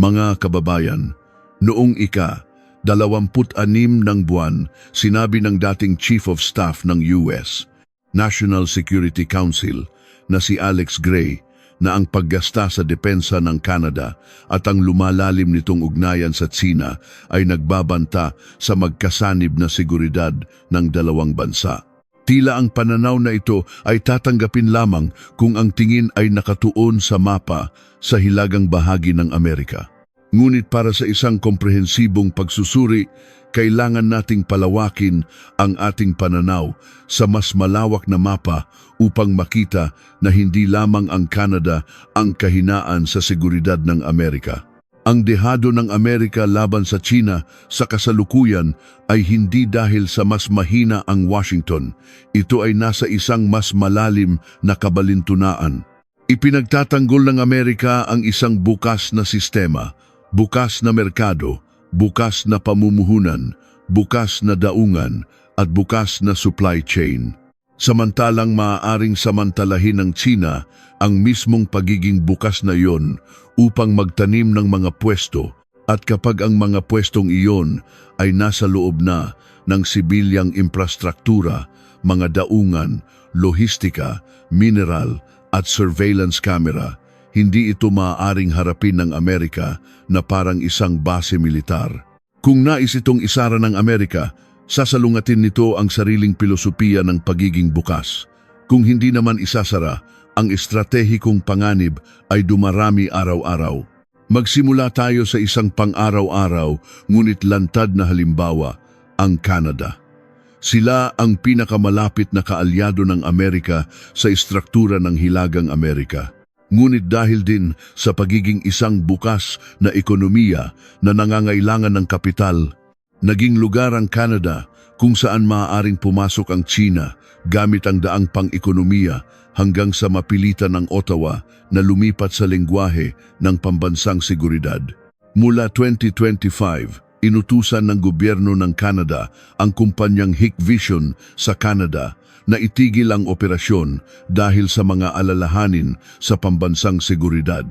Mga kababayan, noong ika-26 ng buwan, sinabi ng dating Chief of Staff ng US National Security Council na si Alex Gray na ang paggasta sa depensa ng Canada at ang lumalalim nitong ugnayan sa Tsina ay nagbabanta sa magkasanib na seguridad ng dalawang bansa. Tila ang pananaw na ito ay tatanggapin lamang kung ang tingin ay nakatuon sa mapa sa hilagang bahagi ng Amerika. Ngunit para sa isang komprehensibong pagsusuri, kailangan nating palawakin ang ating pananaw sa mas malawak na mapa upang makita na hindi lamang ang Canada ang kahinaan sa seguridad ng Amerika. Ang dehado ng Amerika laban sa China sa kasalukuyan ay hindi dahil sa mas mahina ang Washington. Ito ay nasa isang mas malalim na kabalintunaan. Ipinagtatanggol ng Amerika ang isang bukas na sistema, bukas na merkado, bukas na pamumuhunan, bukas na daungan, at bukas na supply chain. Samantalang maaaring samantalahin ng China ang mismong pagiging bukas na iyon upang magtanim ng mga pwesto, at kapag ang mga pwestong iyon ay nasa loob na ng sibilyang infrastruktura, mga daungan, lohistika, mineral, at surveillance camera, hindi ito maaaring harapin ng Amerika na parang isang base militar. Kung nais itong isara ng Amerika, sasalungatin nito ang sariling pilosopiya ng pagiging bukas. Kung hindi naman isasara, ang estratehikong panganib ay dumarami araw-araw. Magsimula tayo sa isang pang-araw-araw ngunit lantad na halimbawa, ang Canada. Sila ang pinakamalapit na kaalyado ng Amerika sa istruktura ng Hilagang Amerika. Ngunit dahil din sa pagiging isang bukas na ekonomiya na nangangailangan ng kapital, naging lugar ang Canada kung saan maaaring pumasok ang China gamit ang daang pang-ekonomiya hanggang sa mapilitan ng Ottawa na lumipat sa lengguwahe ng pambansang seguridad. Mula 2025, inutusan ng gobyerno ng Canada ang kumpanyang Hikvision sa Canada na itigil ang operasyon dahil sa mga alalahanin sa pambansang seguridad.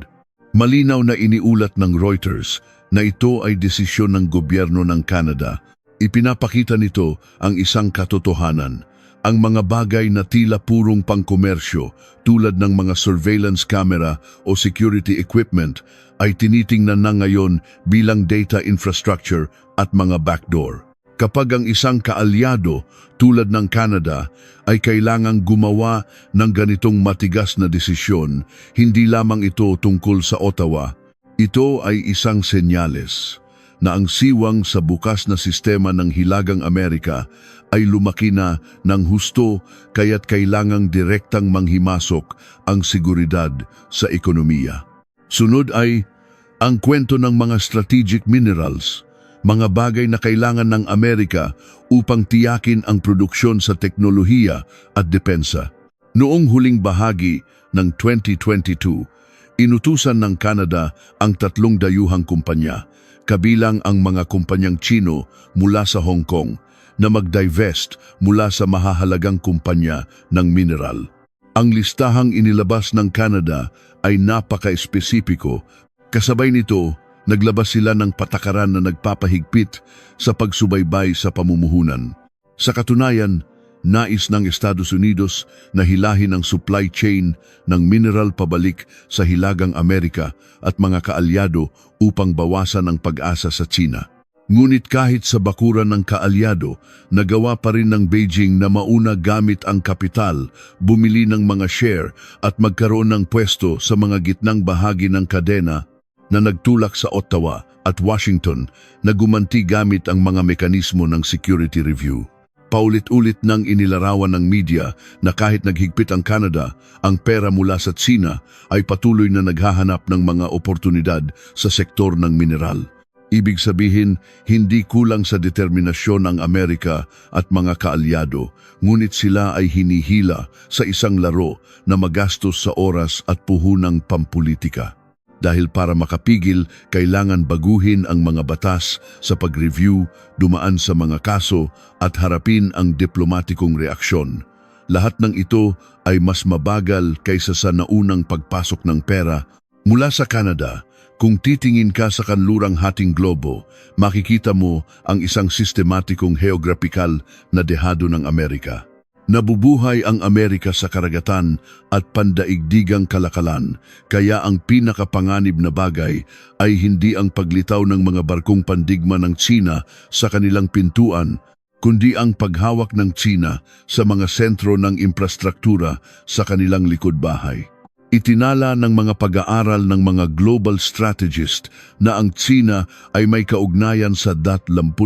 Malinaw na iniulat ng Reuters na ito ay desisyon ng gobyerno ng Canada. Ipinapakita nito ang isang katotohanan. Ang mga bagay na tila purong pangkomersyo tulad ng mga surveillance camera o security equipment ay tinitingnan na ngayon bilang data infrastructure at mga backdoor. Kapag ang isang kaalyado tulad ng Canada ay kailangang gumawa ng ganitong matigas na desisyon, hindi lamang ito tungkol sa Ottawa. Ito ay isang senyales na ang siwang sa bukas na sistema ng Hilagang Amerika ay lumaki na ng husto kaya't kailangang direktang manghimasok ang seguridad sa ekonomiya. Sunod ay ang kwento ng mga strategic minerals, mga bagay na kailangan ng Amerika upang tiyakin ang produksyon sa teknolohiya at depensa. Noong huling bahagi ng 2022, inutusan ng Canada ang 3 dayuhang kumpanya, kabilang ang mga kumpanyang Chino mula sa Hong Kong, na mag-divest mula sa mahahalagang kumpanya ng mineral. Ang listahang inilabas ng Canada ay napaka-espesipiko. Kasabay nito, naglabas sila ng patakaran na nagpapahigpit sa pagsubaybay sa pamumuhunan. Sa katunayan, nais ng Estados Unidos na hilahin ang supply chain ng mineral pabalik sa Hilagang Amerika at mga kaalyado upang bawasan ang pag-asa sa China. Ngunit kahit sa bakuran ng kaalyado, nagawa pa rin ng Beijing na mauna gamit ang kapital, bumili ng mga share at magkaroon ng pwesto sa mga gitnang bahagi ng kadena na nagtulak sa Ottawa at Washington na gumanti gamit ang mga mekanismo ng security review. Paulit-ulit nang inilarawan ng media na kahit naghigpit ang Canada, ang pera mula sa China ay patuloy na naghahanap ng mga oportunidad sa sektor ng mineral. Ibig sabihin, hindi kulang sa determinasyon ang Amerika at mga kaalyado, ngunit sila ay hinihila sa isang laro na magastos sa oras at puhunang pampulitika. Dahil para makapigil, kailangan baguhin ang mga batas sa pag-review, dumaan sa mga kaso at harapin ang diplomatikong reaksyon. Lahat ng ito ay mas mabagal kaysa sa naunang pagpasok ng pera. Mula sa Canada, Kung titingin ka sa kanlurang hating globo, makikita mo ang isang sistematikong geograpikal na dehado ng Amerika. Nabubuhay ang Amerika sa karagatan at pandaigdigang kalakalan, kaya ang pinakapanganib na bagay ay hindi ang paglitaw ng mga barkong pandigma ng Tsina sa kanilang pintuan, kundi ang paghawak ng Tsina sa mga sentro ng infrastruktura sa kanilang likod-bahay. Itinala ng mga pag-aaral ng mga global strategist na ang Tsina ay may kaugnayan sa 27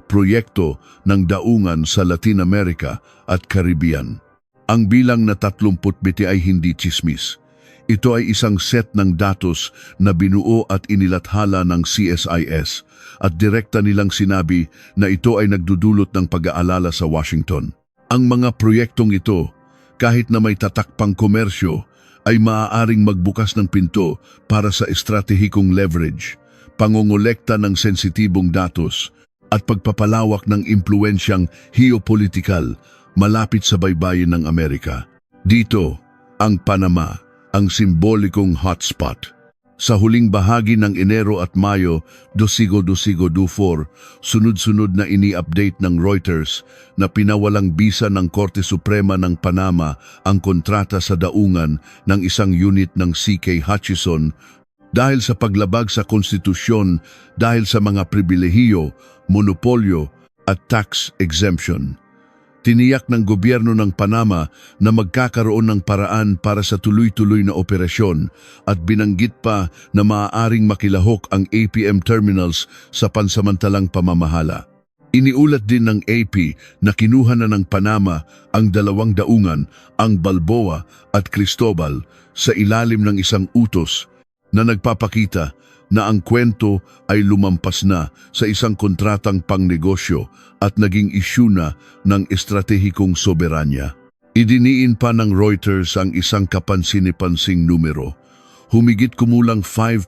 proyekto ng daungan sa Latin America at Caribbean. Ang bilang na 37 ay hindi tsismis. Ito ay isang set ng datos na binuo at inilathala ng CSIS at direkta nilang sinabi na ito ay nagdudulot ng pag-aalala sa Washington. Ang mga proyektong ito, kahit na may tatak pang komersyo, ay maaaring magbukas ng pinto para sa estratehikong leverage, pangongolekta ng sensitibong datos, at pagpapalawak ng impluensyang geopolitikal malapit sa baybayin ng Amerika. Dito, ang Panama, ang simbolikong hotspot. Sa huling bahagi ng Enero at Mayo 2024, sunod-sunod na ini-update ng Reuters na pinawalang bisa ng Korte Suprema ng Panama ang kontrata sa daungan ng isang unit ng C.K. Hutchison dahil sa paglabag sa konstitusyon, dahil sa mga pribilehiyo, monopolyo at tax exemption. Tiniyak ng gobyerno ng Panama na magkakaroon ng paraan para sa tuloy-tuloy na operasyon at binanggit pa na maaaring makilahok ang APM terminals sa pansamantalang pamamahala. Iniulat din ng AP na kinuha na ng Panama ang 2 daungan, ang Balboa at Cristobal, sa ilalim ng isang utos na nagpapakita na ang kwento ay lumampas na sa isang kontratang pangnegosyo at naging isyu na ng estratehikong soberanya. Idiniin pa ng Reuters ang isang kapansin-pansing numero. Humigit kumulang 5%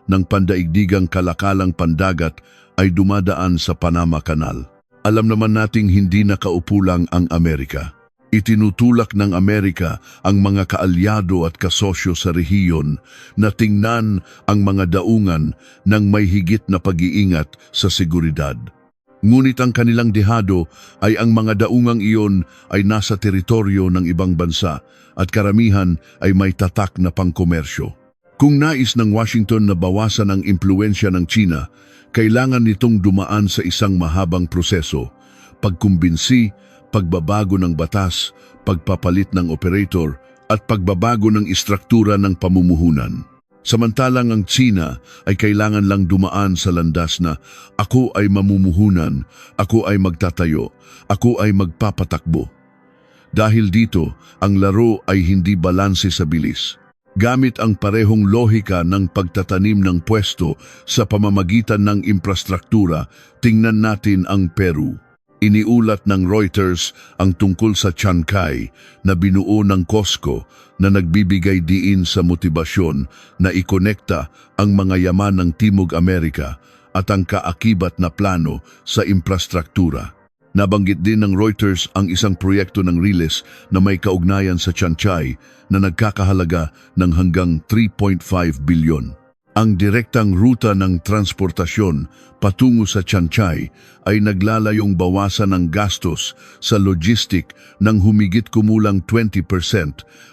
ng pandaigdigang kalakalang pandagat ay dumadaan sa Panama Canal. Alam naman nating hindi nakaupo lang ang Amerika. Itinutulak ng Amerika ang mga kaalyado at kasosyo sa rehiyon na tingnan ang mga daungan ng may higit na pag-iingat sa seguridad. Ngunit ang kanilang dehado ay ang mga daungang iyon ay nasa teritoryo ng ibang bansa at karamihan ay may tatak na pangkomersyo. Kung nais ng Washington na bawasan ang impluensya ng China, kailangan nitong dumaan sa isang mahabang proseso, pagkumbinsi, pagbabago ng batas, pagpapalit ng operator, at pagbabago ng istruktura ng pamumuhunan. Samantalang ang Tsina ay kailangan lang dumaan sa landas na ako ay mamumuhunan, ako ay magtatayo, ako ay magpapatakbo. Dahil dito, ang laro ay hindi balanse sa bilis. Gamit ang parehong lohika ng pagtatanim ng pwesto sa pamamagitan ng infrastruktura, tingnan natin ang Peru. Iniulat ng Reuters ang tungkol sa Chancay na binuo ng COSCO na nagbibigay diin sa motibasyon na ikonekta ang mga yaman ng Timog Amerika at ang kaakibat na plano sa infrastruktura. Nabanggit din ng Reuters ang isang proyekto ng Riles na may kaugnayan sa Chancay na nagkakahalaga ng hanggang 3.5 bilyon. Ang direktang ruta ng transportasyon patungo sa Chancay ay naglalayong bawasan ng gastos sa logistic ng humigit kumulang 20%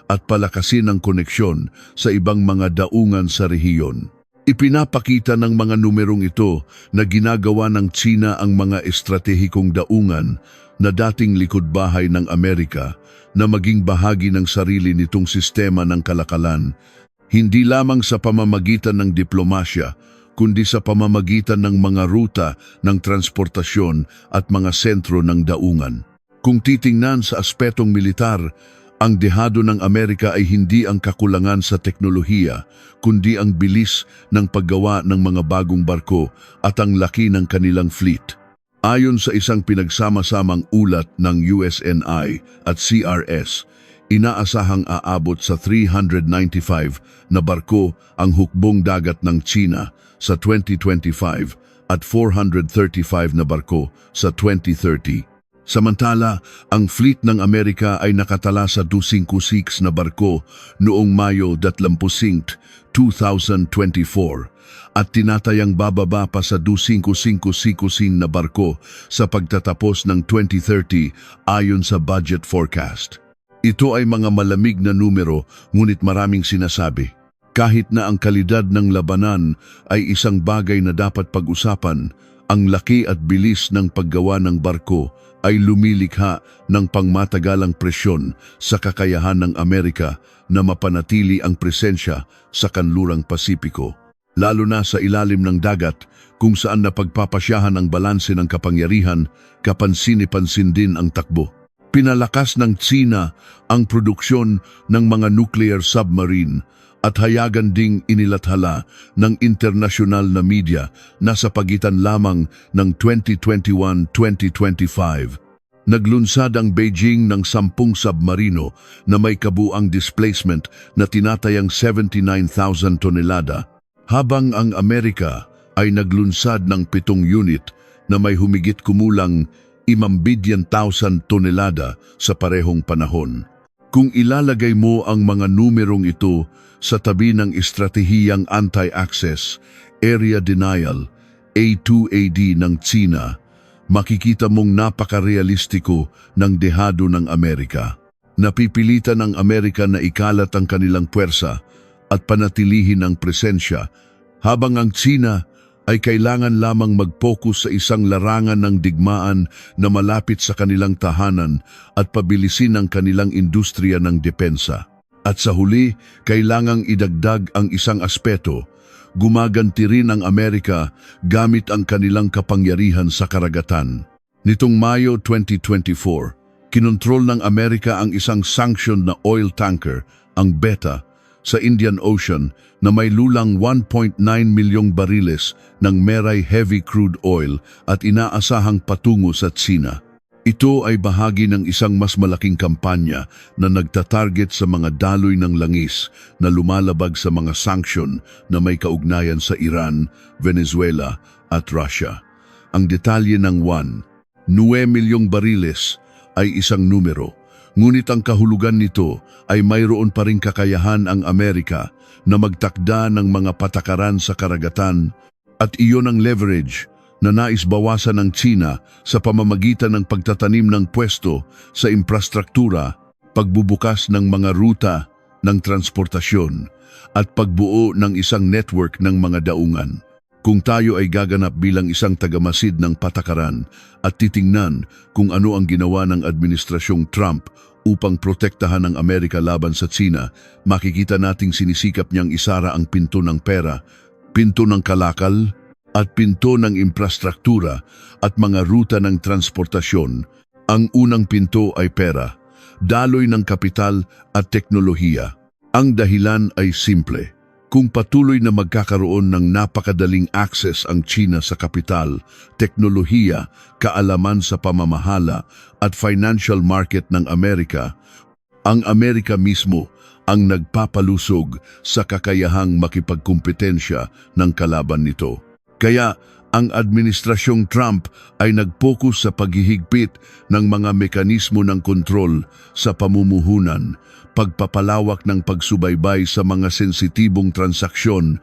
at palakasin ang koneksyon sa ibang mga daungan sa rehiyon. Ipinapakita ng mga numerong ito na ginagawa ng Tsina ang mga estratehikong daungan na dating likod-bahay ng Amerika na maging bahagi ng sarili nitong sistema ng kalakalan, hindi lamang sa pamamagitan ng diplomasya, kundi sa pamamagitan ng mga ruta ng transportasyon at mga sentro ng daungan. Kung titingnan sa aspetong militar, ang dehado ng Amerika ay hindi ang kakulangan sa teknolohiya, kundi ang bilis ng paggawa ng mga bagong barko at ang laki ng kanilang fleet. Ayon sa isang pinagsama-samang ulat ng USNI at CRS, inaasahang aabot sa 395 na barko ang hukbong dagat ng Tsina sa 2025 at 435 na barko sa 2030. Samantala, ang fleet ng Amerika ay nakatala sa 256 na barko noong Mayo 25, 2024 at tinatayang bababa pa sa 255 na barko sa pagtatapos ng 2030 ayon sa budget forecast. Ito ay mga malamig na numero ngunit maraming sinasabi. Kahit na ang kalidad ng labanan ay isang bagay na dapat pag-usapan, ang laki at bilis ng paggawa ng barko ay lumilikha ng pangmatagalang presyon sa kakayahan ng Amerika na mapanatili ang presensya sa kanlurang Pasipiko, lalo na sa ilalim ng dagat kung saan napagpapasyahan ang balanse ng kapangyarihan, kapansin-pansin din ang takbo. Pinalakas ng Tsina ang produksyon ng mga nuclear submarine at hayagan ding inilathala ng internasyonal na media na sa pagitan lamang ng 2021-2025. Naglunsad ang Beijing ng 10 submarino na may kabuang displacement na tinatayang 79,000 tonelada, habang ang Amerika ay naglunsad ng 7 unit na may humigit kumulang 5,000,000 tonelada sa parehong panahon. Kung ilalagay mo ang mga numerong ito sa tabi ng estratehiyang anti-access, area denial, A2AD ng Tsina, makikita mong napakarealistiko ng dehado ng Amerika. Napipilitan ng Amerika na ikalat ang kanilang puwersa at panatilihin ang presensya, habang ang Tsina ay kailangan lamang mag-focus sa isang larangan ng digmaan na malapit sa kanilang tahanan at pabilisin ang kanilang industriya ng depensa. At sa huli, kailangang idagdag ang isang aspeto. Gumaganti rin ang Amerika gamit ang kanilang kapangyarihan sa karagatan. Nitong Mayo 2024, kinontrol ng Amerika ang isang sanctioned na oil tanker, ang Beta, sa Indian Ocean na may lulang 1.9 milyong bariles ng Meray heavy crude oil at inaasahang patungo sa Tsina. Ito ay bahagi ng isang mas malaking kampanya na nagtatarget sa mga daloy ng langis na lumalabag sa mga sanksyon na may kaugnayan sa Iran, Venezuela at Russia. Ang detalye ng 1.9 milyong bariles ay isang numero, ngunit ang kahulugan nito ay mayroon pa ring kakayahan ang Amerika na magtakda ng mga patakaran sa karagatan at iyon ang leverage na nais bawasan ng Tsina sa pamamagitan ng pagtatanim ng pwesto sa infrastruktura, pagbubukas ng mga ruta ng transportasyon, at pagbuo ng isang network ng mga daungan. Kung tayo ay gaganap bilang isang tagamasid ng patakaran at titingnan kung ano ang ginawa ng Administrasyong Trump upang protektahan ang Amerika laban sa Tsina, makikita nating sinisikap niyang isara ang pinto ng pera, pinto ng kalakal, at pinto ng infrastruktura at mga ruta ng transportasyon. Ang unang pinto ay pera, daloy ng kapital at teknolohiya. Ang dahilan ay simple. Kung patuloy na magkakaroon ng napakadaling access ang Tsina sa kapital, teknolohiya, kaalaman sa pamamahala at financial market ng Amerika, ang Amerika mismo ang nagpapalusog sa kakayahang makipagkumpetensya ng kalaban nito. Kaya ang Administrasyong Trump ay nag-focus sa paghihigpit ng mga mekanismo ng kontrol sa pamumuhunan, pagpapalawak ng pagsubaybay sa mga sensitibong transaksyon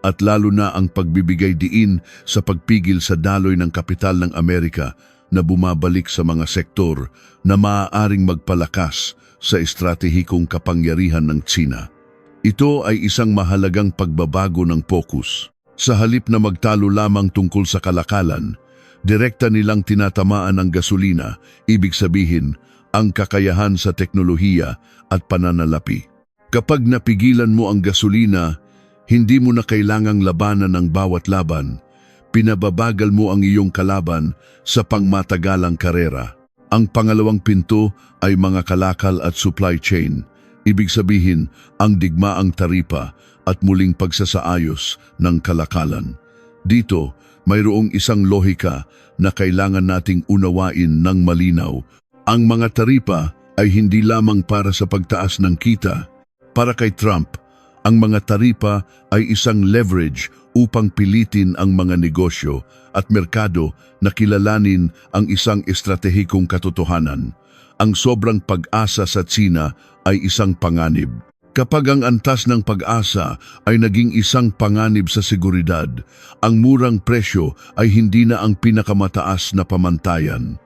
at lalo na ang pagbibigay diin sa pagpigil sa daloy ng kapital ng Amerika na bumabalik sa mga sektor na maaaring magpalakas sa estratehikong kapangyarihan ng Tsina. Ito ay isang mahalagang pagbabago ng focus. Sa halip na magtalo lamang tungkol sa kalakalan, direkta nilang tinatamaan ang gasolina, ibig sabihin, ang kakayahan sa teknolohiya at pananalapi. Kapag napigilan mo ang gasolina, hindi mo na kailangang labanan ang bawat laban. Pinababagal mo ang iyong kalaban sa pangmatagalang karera. Ang pangalawang pinto ay mga kalakal at supply chain. Ibig sabihin, ang digmaang taripa at muling pagsasaayos ng kalakalan. Dito, mayroong isang lohika na kailangan nating unawain ng malinaw. Ang mga taripa ay hindi lamang para sa pagtaas ng kita. Para kay Trump, ang mga taripa ay isang leverage upang pilitin ang mga negosyo at merkado na kilalanin ang isang estratehikong katotohanan. Ang sobrang pag-asa sa Tsina ay isang panganib. Kapag ang antas ng pag-asa ay naging isang panganib sa seguridad, ang murang presyo ay hindi na ang pinakamataas na pamantayan.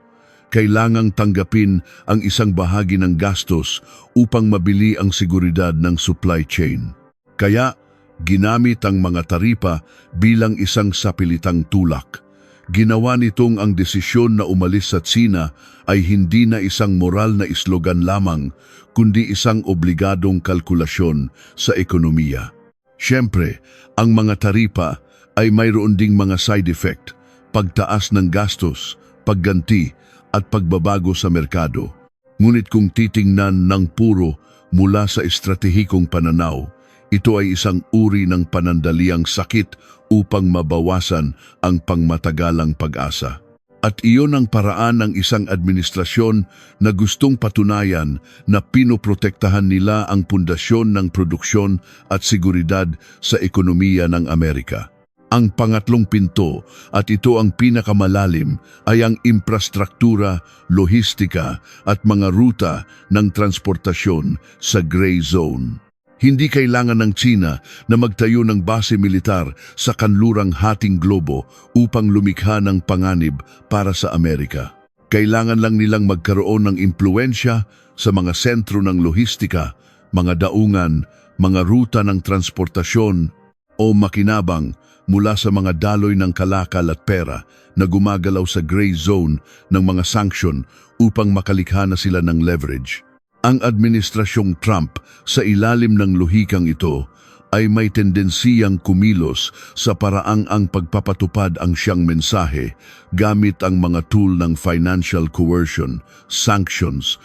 Kailangang tanggapin ang isang bahagi ng gastos upang mabili ang seguridad ng supply chain. Kaya, ginamit ang mga taripa bilang isang sapilitang tulak. Ginawa nitong ang desisyon na umalis sa Tsina ay hindi na isang moral na islogan lamang, kundi isang obligadong kalkulasyon sa ekonomiya. Siyempre, ang mga taripa ay mayroon ding mga side effect, pagtaas ng gastos, pagganti, at pagbabago sa merkado. Ngunit kung titingnan ng puro mula sa estratehikong pananaw, ito ay isang uri ng panandaliang sakit upang mabawasan ang pangmatagalang pag-asa. At iyon ang paraan ng isang administrasyon na gustong patunayan na pinoprotektahan nila ang pundasyon ng produksyon at seguridad sa ekonomiya ng Amerika. Ang pangatlong pinto, at ito ang pinakamalalim, ay ang infrastruktura, lohistika at mga ruta ng transportasyon sa gray zone. Hindi kailangan ng Tsina na magtayo ng base militar sa kanlurang hating globo upang lumikha ng panganib para sa Amerika. Kailangan lang nilang magkaroon ng impluensya sa mga sentro ng lohistika, mga daungan, mga ruta ng transportasyon o makinabang mula sa mga daloy ng kalakal at pera na gumagalaw sa gray zone ng mga sanksyon upang makalikha na sila ng leverage. Ang administrasyong Trump sa ilalim ng lohikang ito ay may tendensiyang kumilos sa paraang ang pagpapatupad ang siyang mensahe gamit ang mga tool ng financial coercion, sanctions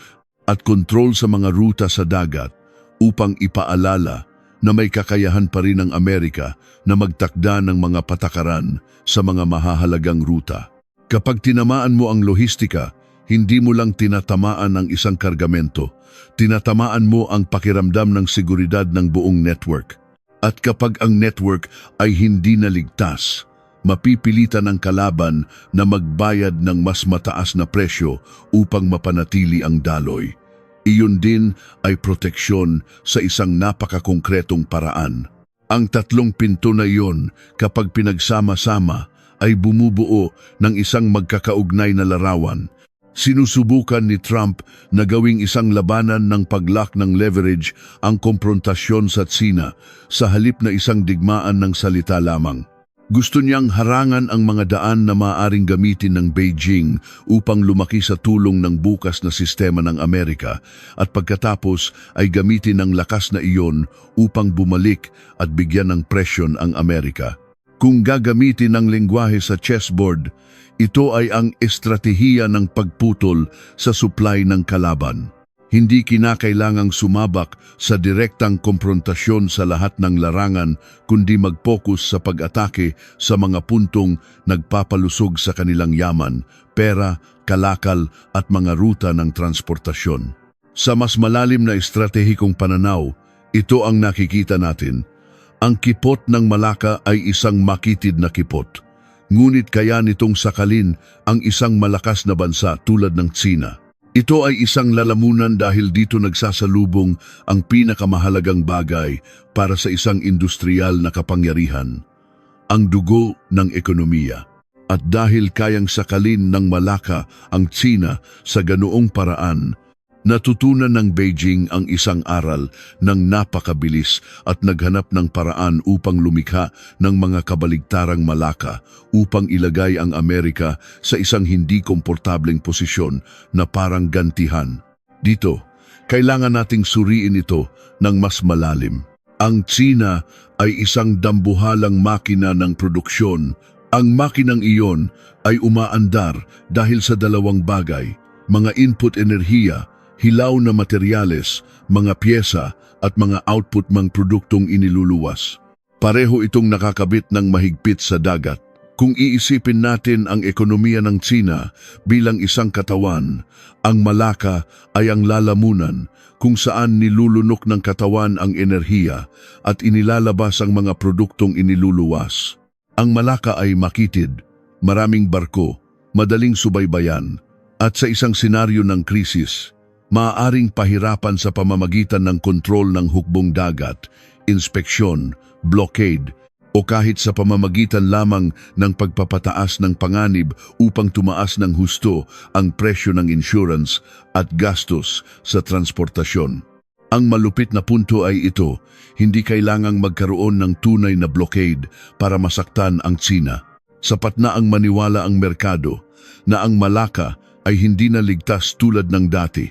at kontrol sa mga ruta sa dagat upang ipaalala na may kakayahan pa rin ang Amerika na magtakda ng mga patakaran sa mga mahahalagang ruta. Kapag tinamaan mo ang lohistika, hindi mo lang tinatamaan ang isang kargamento, tinatamaan mo ang pakiramdam ng seguridad ng buong network. At kapag ang network ay hindi naligtas, mapipilitan ang kalaban na magbayad ng mas mataas na presyo upang mapanatili ang daloy. Iyon din ay proteksyon sa isang napakakongkretong paraan. Ang tatlong pinto na iyon, kapag pinagsama-sama, ay bumubuo ng isang magkakaugnay na larawan. Sinusubukan ni Trump na gawing isang labanan ng paglock ng leverage ang komprontasyon sa Tsina sa halip na isang digmaan ng salita lamang. Gusto niyang harangan ang mga daan na maaaring gamitin ng Beijing upang lumaki sa tulong ng bukas na sistema ng Amerika at pagkatapos ay gamitin ang lakas na iyon upang bumalik at bigyan ng presyon ang Amerika. Kung gagamitin ang lengguwahe sa chessboard, ito ay ang estratehiya ng pagputol sa supply ng kalaban. Hindi kinakailangang sumabak sa direktang komprontasyon sa lahat ng larangan kundi mag-focus sa pag-atake sa mga puntong nagpapalusog sa kanilang yaman, pera, kalakal at mga ruta ng transportasyon. Sa mas malalim na estratehikong pananaw, ito ang nakikita natin. Ang kipot ng Malacca ay isang makitid na kipot. Ngunit kaya nitong sakalin ang isang malakas na bansa tulad ng Tsina. Ito ay isang lalamunan dahil dito nagsasalubong ang pinakamahalagang bagay para sa isang industrial na kapangyarihan, ang dugo ng ekonomiya. At dahil kayang sakalin ng Malacca ang Tsina sa ganoong paraan, natutunan ng Beijing ang isang aral ng napakabilis at naghanap ng paraan upang lumikha ng mga kabaligtarang Malacca upang ilagay ang Amerika sa isang hindi komportableng posisyon na parang gantihan. Dito, kailangan nating suriin ito ng mas malalim. Ang Tsina ay isang dambuhalang makina ng produksyon. Ang makinang iyon ay umaandar dahil sa dalawang bagay, mga input enerhiya, hilaw na materyales, mga pyesa at mga output mang produktong iniluluwas. Pareho itong nakakabit ng mahigpit sa dagat. Kung iisipin natin ang ekonomiya ng Tsina bilang isang katawan, ang Malacca ay ang lalamunan kung saan nilulunok ng katawan ang enerhiya at inilalabas ang mga produktong iniluluwas. Ang Malacca ay makitid, maraming barko, madaling subaybayan, at sa isang senaryo ng krisis, maaaring pahirapan sa pamamagitan ng kontrol ng hukbong dagat, inspeksyon, blockade, o kahit sa pamamagitan lamang ng pagpapataas ng panganib upang tumaas ng husto ang presyo ng insurance at gastos sa transportasyon. Ang malupit na punto ay ito, hindi kailangang magkaroon ng tunay na blockade para masaktan ang Tsina. Sapat na ang maniwala ang merkado na ang Malacca ay hindi na ligtas tulad ng dati.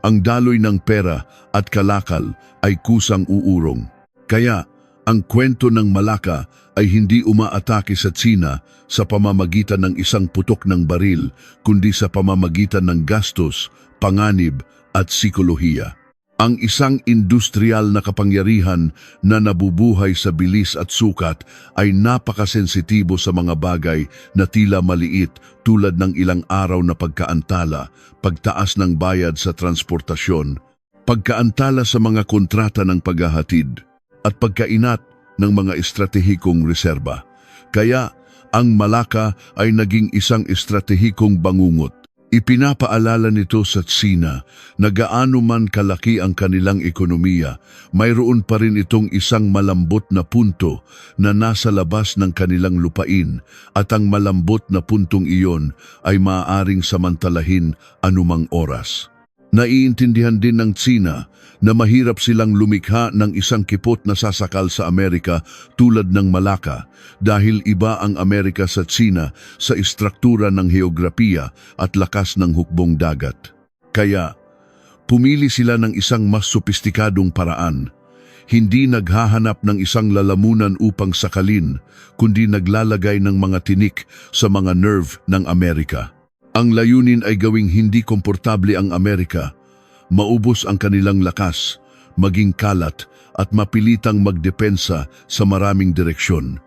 Ang daloy ng pera at kalakal ay kusang uurong. Kaya, ang kwento ng Malacca ay hindi umaatake sa Tsina sa pamamagitan ng isang putok ng baril, kundi sa pamamagitan ng gastos, panganib at psikolohiya. Ang isang industrial na kapangyarihan na nabubuhay sa bilis at sukat ay napakasensitibo sa mga bagay na tila maliit tulad ng ilang araw na pagkaantala, pagtaas ng bayad sa transportasyon, pagkaantala sa mga kontrata ng paghahatid, at pagkainat ng mga estratehikong reserba. Kaya ang Malacca ay naging isang estratehikong bangungot. Ipinapaalala nito sa Tsina na gaano man kalaki ang kanilang ekonomiya, mayroon pa rin itong isang malambot na punto na nasa labas ng kanilang lupain at ang malambot na puntong iyon ay maaaring samantalahin anumang oras. Naiintindihan din ng Tsina na mahirap silang lumikha ng isang kipot na sasakal sa Amerika tulad ng Malacca dahil iba ang Amerika sa Tsina sa istruktura ng heograpiya at lakas ng hukbong dagat. Kaya, pumili sila ng isang mas sopistikadong paraan. Hindi naghahanap ng isang lalamunan upang sakalin, kundi naglalagay ng mga tinik sa mga nerve ng Amerika. Ang layunin ay gawing hindi komportable ang Amerika, maubos ang kanilang lakas, maging kalat at mapilitang magdepensa sa maraming direksyon.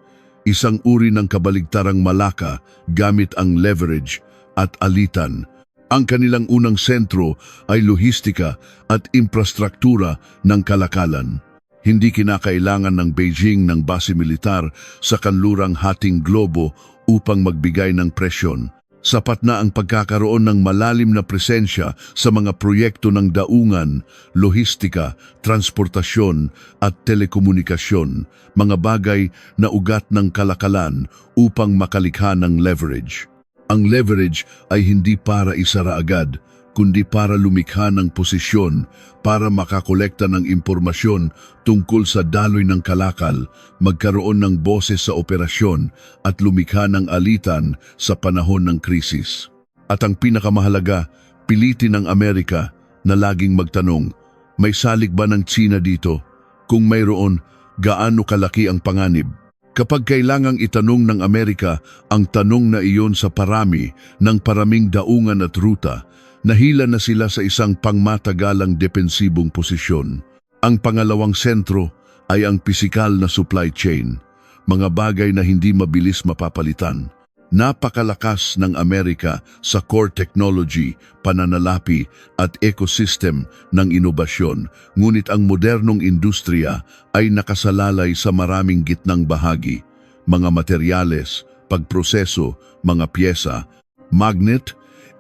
Isang uri ng kabaligtarang Malacca gamit ang leverage at alitan. Ang kanilang unang sentro ay lohistika at infrastruktura ng kalakalan. Hindi kinakailangan ng Beijing ng base militar sa kanlurang hating globo upang magbigay ng presyon. Sapat na ang pagkakaroon ng malalim na presensya sa mga proyekto ng daungan, lohistika, transportasyon at telekomunikasyon, mga bagay na ugat ng kalakalan upang makalikha ng leverage. Ang leverage ay hindi para isara agad, kundi para lumikha ng posisyon, para makakolekta ng impormasyon tungkol sa daloy ng kalakal, magkaroon ng boses sa operasyon at lumikha ng alitan sa panahon ng krisis. At ang pinakamahalaga, pilitin ng Amerika na laging magtanong, may salig ba ng Tsina dito? Kung mayroon, gaano kalaki ang panganib? Kapag kailangang itanong ng Amerika ang tanong na iyon sa parami ng paraming daungan at ruta, nahila na sila sa isang pangmatagalang depensibong posisyon. Ang pangalawang sentro ay ang pisikal na supply chain, mga bagay na hindi mabilis mapapalitan. Napakalakas ng Amerika sa core technology, pananalapi at ecosystem ng inobasyon, ngunit ang modernong industriya ay nakasalalay sa maraming gitnang bahagi, mga materyales, pagproseso, mga pyesa, magnet,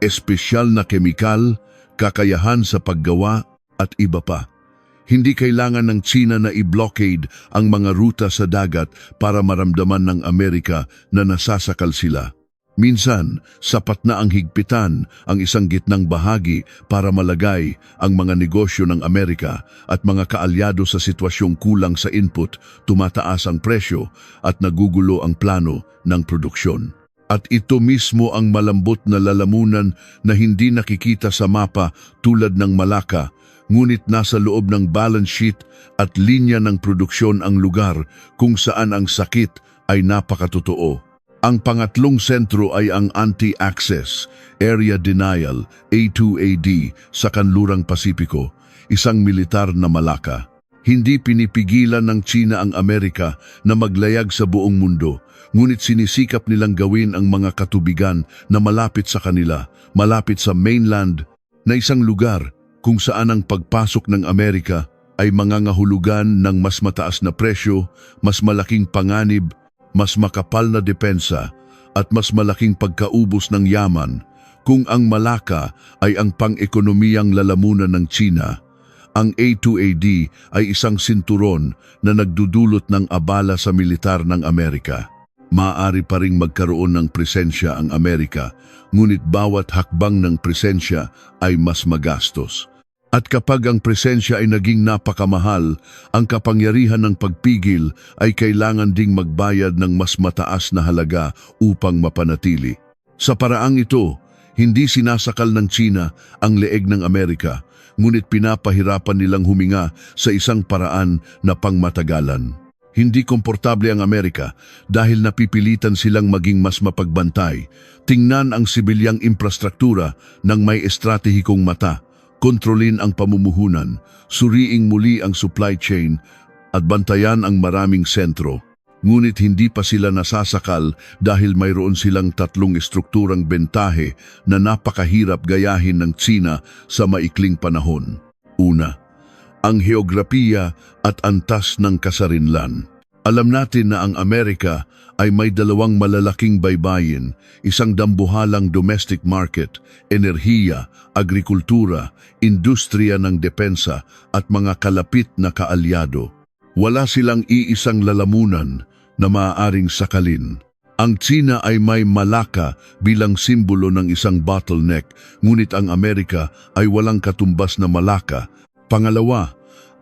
espesyal na kemikal, kakayahan sa paggawa at iba pa. Hindi kailangan ng Tsina na i-blockade ang mga ruta sa dagat para maramdaman ng Amerika na nasasakal sila. Minsan, sapat na ang higpitan ang isang gitnang bahagi para malagay ang mga negosyo ng Amerika at mga kaalyado sa sitwasyong kulang sa input, tumataas ang presyo at nagugulo ang plano ng produksyon. At ito mismo ang malambot na lalamunan na hindi nakikita sa mapa tulad ng Malacca, ngunit nasa loob ng balance sheet at linya ng produksyon ang lugar kung saan ang sakit ay napakatotoo. Ang pangatlong sentro ay ang Anti-Access Area Denial A2AD sa kanlurang Pasipiko, isang militar na Malacca. Hindi pinipigilan ng Tsina ang Amerika na maglayag sa buong mundo, ngunit sinisikap nilang gawin ang mga katubigan na malapit sa kanila, malapit sa mainland, na isang lugar kung saan ang pagpasok ng Amerika ay mangangahulugan ng mas mataas na presyo, mas malaking panganib, mas makapal na depensa at mas malaking pagkaubos ng yaman. Kung ang Malacca ay ang pang-ekonomiyang lalamunan ng China, ang A2AD ay isang sinturon na nagdudulot ng abala sa militar ng Amerika. Maaari pa ring magkaroon ng presensya ang Amerika, ngunit bawat hakbang ng presensya ay mas magastos. At kapag ang presensya ay naging napakamahal, ang kapangyarihan ng pagpigil ay kailangan ding magbayad ng mas mataas na halaga upang mapanatili. Sa paraang ito, hindi sinasakal ng China ang leeg ng Amerika, ngunit pinapahirapan nilang huminga sa isang paraan na pangmatagalan. Hindi komportable ang Amerika dahil napipilitan silang maging mas mapagbantay. Tingnan ang sibilyang infrastruktura ng may estratehikong mata, kontrolin ang pamumuhunan, suriing muli ang supply chain at bantayan ang maraming sentro. Ngunit hindi pa sila nasasakal dahil mayroon silang tatlong estrukturang bentahe na napakahirap gayahin ng China sa maikling panahon. Una, ang heograpiya at antas ng kasarinlan. Alam natin na ang Amerika ay may dalawang malalaking baybayin, isang dambuhalang domestic market, enerhiya, agrikultura, industriya ng depensa at mga kalapit na kaalyado. Wala silang iisang lalamunan na maaaring sakalin. Ang China ay may Malacca bilang simbolo ng isang bottleneck, ngunit ang Amerika ay walang katumbas na Malacca. Pangalawa,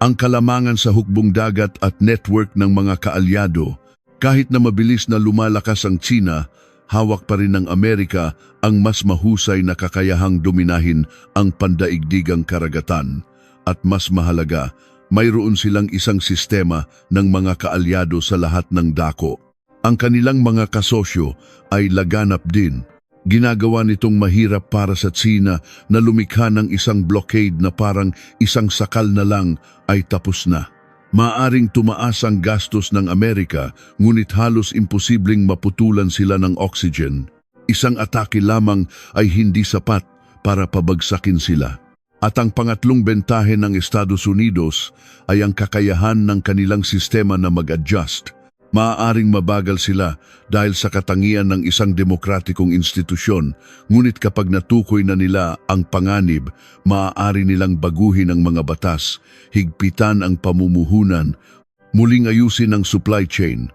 ang kalamangan sa hukbong dagat at network ng mga kaalyado. Kahit na mabilis na lumalakas ang China, hawak pa rin ng Amerika ang mas mahusay na kakayahang dominahin ang pandaigdigang karagatan. At mas mahalaga, mayroon silang isang sistema ng mga kaalyado sa lahat ng dako. Ang kanilang mga kasosyo ay laganap din. Ginagawa nitong mahirap para sa China na lumikha ng isang blockade na parang isang sakal na lang ay tapos na. Maaring tumaas ang gastos ng Amerika, ngunit halos imposibleng maputulan sila ng oxygen. Isang atake lamang ay hindi sapat para pabagsakin sila. At ang pangatlong bentahe ng Estados Unidos ay ang kakayahan ng kanilang sistema na mag-adjust. Maaaring mabagal sila dahil sa katangian ng isang demokratikong institusyon, ngunit kapag natukoy na nila ang panganib, maaari nilang baguhin ang mga batas, higpitan ang pamumuhunan, muling ayusin ang supply chain,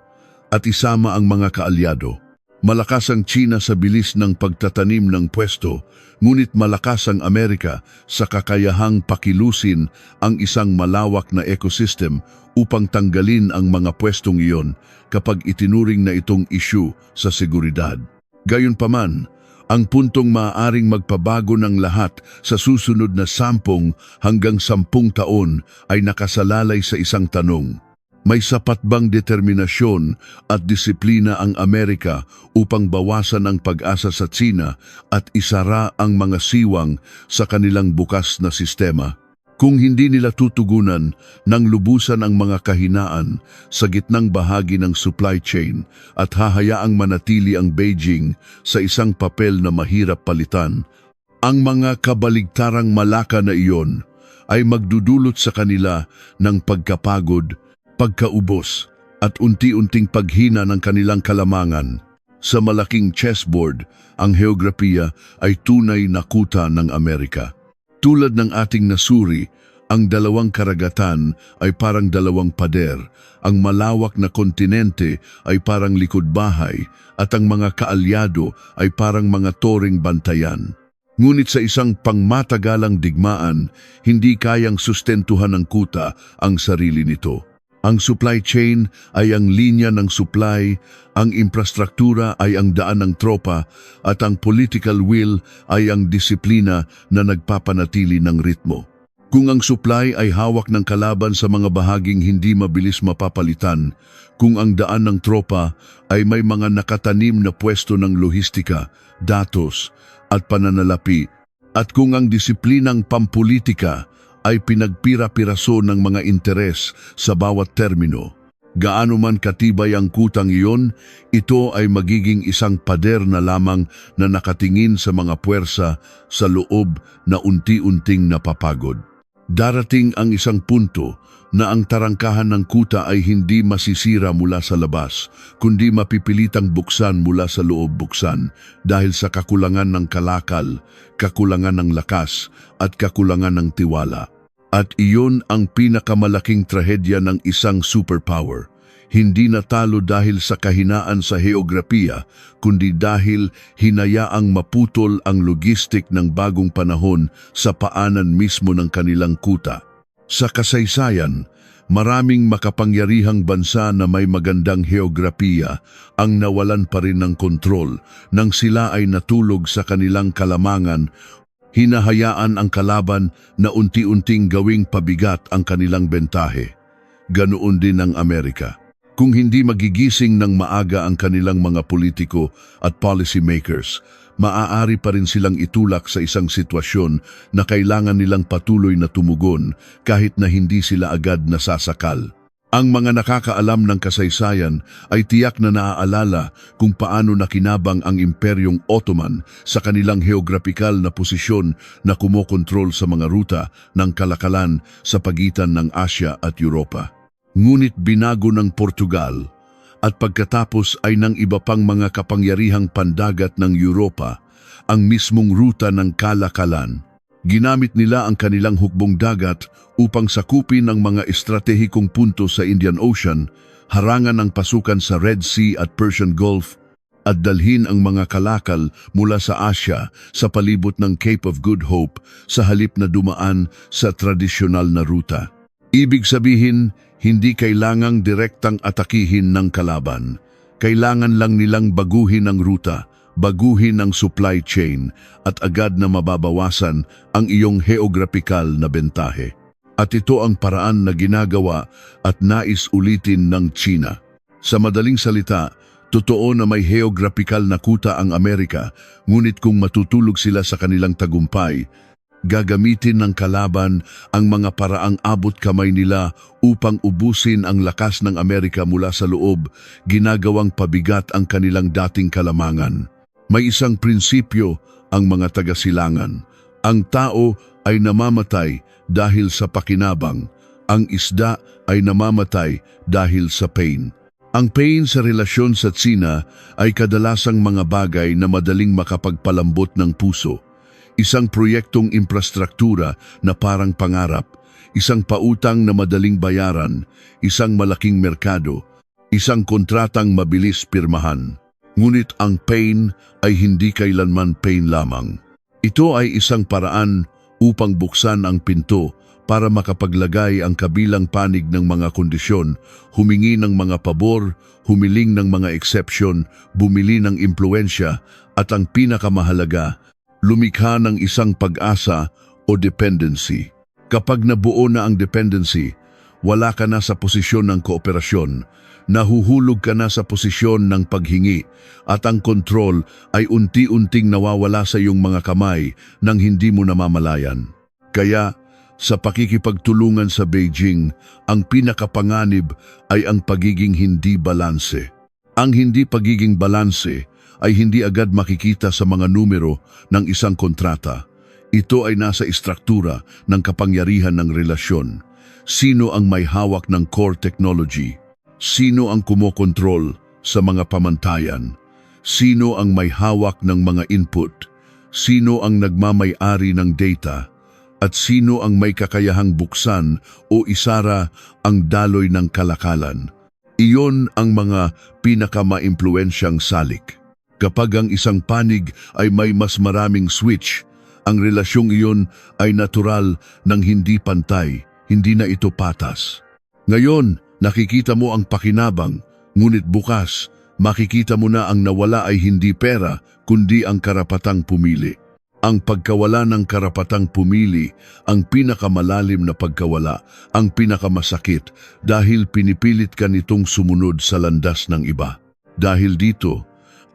at isama ang mga kaalyado. Malakas ang China sa bilis ng pagtatanim ng pwesto, ngunit malakas ang Amerika sa kakayahang pakilusin ang isang malawak na ecosystem upang tanggalin ang mga pwestong iyon kapag itinuring na itong issue sa seguridad. Gayunpaman, ang puntong maaaring magpabago ng lahat sa susunod na 10 hanggang 10 taon ay nakasalalay sa isang tanong. May sapat bang determinasyon at disiplina ang Amerika upang bawasan ang pag-asa sa China at isara ang mga siwang sa kanilang bukas na sistema? Kung hindi nila tutugunan ng lubusan ang mga kahinaan sa gitnang bahagi ng supply chain at hahayaang manatili ang Beijing sa isang papel na mahirap palitan, ang mga kabaligtarang Malacca na iyon ay magdudulot sa kanila ng pagkapagod, pagkaubos at unti-unting paghina ng kanilang kalamangan. Sa malaking chessboard, ang heograpiya ay tunay na kuta ng Amerika. Tulad ng ating nasuri, ang dalawang karagatan ay parang dalawang pader, ang malawak na kontinente ay parang likod-bahay, at ang mga kaalyado ay parang mga toring bantayan. Ngunit sa isang pangmatagalang digmaan, hindi kayang sustentuhan ng kuta ang sarili nito. Ang supply chain ay ang linya ng supply, ang infrastruktura ay ang daan ng tropa, at ang political will ay ang disiplina na nagpapanatili ng ritmo. Kung ang supply ay hawak ng kalaban sa mga bahaging hindi mabilis mapapalitan, kung ang daan ng tropa ay may mga nakatanim na pwesto ng lohistika, datos at pananalapi, at kung ang disiplinang pampolitika ay pinagpira-piraso ng mga interes sa bawat termino, gaano man katibay ang kutang iyon, ito ay magiging isang pader na lamang na nakatingin sa mga puwersa sa loob na unti-unting napapagod. Darating ang isang punto na ang tarangkahan ng kuta ay hindi masisira mula sa labas, kundi mapipilitang buksan mula sa loob buksan dahil sa kakulangan ng kalakal, kakulangan ng lakas, at kakulangan ng tiwala. At iyon ang pinakamalaking trahedya ng isang superpower. Hindi natalo dahil sa kahinaan sa heograpiya, kundi dahil hinayaang maputol ang logistik ng bagong panahon sa paanan mismo ng kanilang kuta. Sa kasaysayan, maraming makapangyarihang bansa na may magandang heograpiya ang nawalan pa rin ng kontrol nang sila ay natulog sa kanilang kalamangan. Hinahayaan ang kalaban na unti-unting gawing pabigat ang kanilang bentahe. Ganoon din ang Amerika. Kung hindi magigising ng maaga ang kanilang mga politiko at policy makers, maaari pa rin silang itulak sa isang sitwasyon na kailangan nilang patuloy na tumugon kahit na hindi sila agad nasasakal. Ang mga nakakaalam ng kasaysayan ay tiyak na naaalala kung paano nakinabang ang Imperyong Ottoman sa kanilang heograpikal na posisyon na kumokontrol sa mga ruta ng kalakalan sa pagitan ng Asya at Europa. Ngunit binago ng Portugal at pagkatapos ay ng iba pang mga kapangyarihang pandagat ng Europa ang mismong ruta ng kalakalan. Ginamit nila ang kanilang hukbong dagat upang sakupin ang mga estratehikong punto sa Indian Ocean, harangan ang pasukan sa Red Sea at Persian Gulf, at dalhin ang mga kalakal mula sa Asya sa palibot ng Cape of Good Hope sa halip na dumaan sa tradisyonal na ruta. Ibig sabihin, hindi kailangang direktang atakihin ng kalaban. Kailangan lang nilang baguhin ang ruta, baguhin ang supply chain at agad na mababawasan ang iyong heograpikal na bentahe. At ito ang paraan na ginagawa at nais ulitin ng China. Sa madaling salita, totoo na may heograpikal na kuta ang Amerika, ngunit kung matutulog sila sa kanilang tagumpay, gagamitin ng kalaban ang mga paraang abot kamay nila upang ubusin ang lakas ng Amerika mula sa loob, ginagawang pabigat ang kanilang dating kalamangan. May isang prinsipyo ang mga taga-silangan. Ang tao ay namamatay dahil sa pakinabang. Ang isda ay namamatay dahil sa pain. Ang pain sa relasyon sa Tsina ay kadalasang mga bagay na madaling makapagpalambot ng puso. Isang proyektong infrastruktura na parang pangarap, isang pautang na madaling bayaran, isang malaking merkado, isang kontratang mabilis pirmahan. Ngunit ang pain ay hindi kailanman pain lamang. Ito ay isang paraan upang buksan ang pinto para makapaglagay ang kabilang panig ng mga kondisyon, humingi ng mga pabor, humiling ng mga exception, bumili ng impluensya, at ang pinakamahalaga, lumikha ng isang pag-asa o dependency. Kapag nabuo na ang dependency, wala ka na sa posisyon ng kooperasyon, nahuhulog ka na sa posisyon ng paghingi, at ang kontrol ay unti-unting nawawala sa iyong mga kamay nang hindi mo namamalayan. Kaya, sa pakikipagtulungan sa Beijing, ang pinakapanganib ay ang pagiging hindi balanse. Ang hindi pagiging balanse ay hindi agad makikita sa mga numero ng isang kontrata. Ito ay nasa istruktura ng kapangyarihan ng relasyon. Sino ang may hawak ng core technology? Sino ang kumokontrol sa mga pamantayan? Sino ang may hawak ng mga input? Sino ang nagmamay-ari ng data? At sino ang may kakayahang buksan o isara ang daloy ng kalakalan? Iyon ang mga pinakamaimpluwensyang salik. Kapag ang isang panig ay may mas maraming switch, ang relasyong iyon ay natural ng hindi pantay, hindi na ito patas. Ngayon, nakikita mo ang pakinabang, ngunit bukas, makikita mo na ang nawala ay hindi pera, kundi ang karapatang pumili. Ang pagkawala ng karapatang pumili, ang pinakamalalim na pagkawala, ang pinakamasakit dahil pinipilit ka nitong sumunod sa landas ng iba. Dahil dito,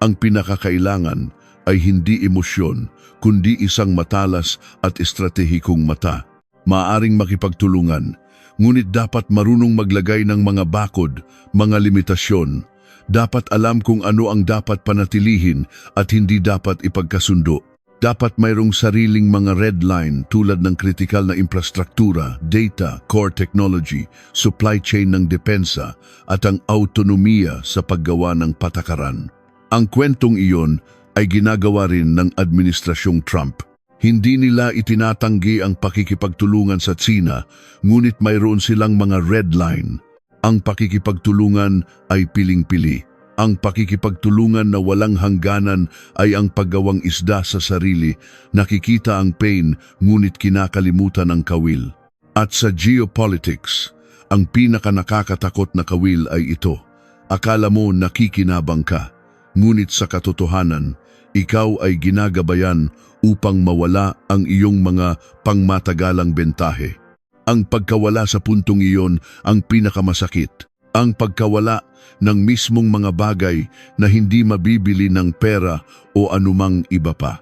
ang pinakakailangan ay hindi emosyon, kundi isang matalas at estratehikong mata. Maaring makipagtulungan, ngunit dapat marunong maglagay ng mga bakod, mga limitasyon. Dapat alam kung ano ang dapat panatilihin at hindi dapat ipagkasundo. Dapat mayroong sariling mga red line tulad ng kritikal na infrastruktura, data, core technology, supply chain ng depensa at ang autonomiya sa paggawa ng patakaran. Ang kwentong iyon ay ginagawa rin ng Administrasyong Trump. Hindi nila itinatanggi ang pakikipagtulungan sa Tsina, ngunit mayroon silang mga red line. Ang pakikipagtulungan ay piling-pili. Ang pakikipagtulungan na walang hangganan ay ang paggawang isda sa sarili, nakikita ang pain ngunit kinakalimutan ang kawil. At sa geopolitics, ang pinakanakakatakot na kawil ay ito. Akala mo nakikinabang ka, ngunit sa katotohanan, ikaw ay ginagabayan upang mawala ang iyong mga pangmatagalang bentahe. Ang pagkawala sa puntong iyon ang pinakamasakit. Ang pagkawala ng mismong mga bagay na hindi mabibili ng pera o anumang iba pa.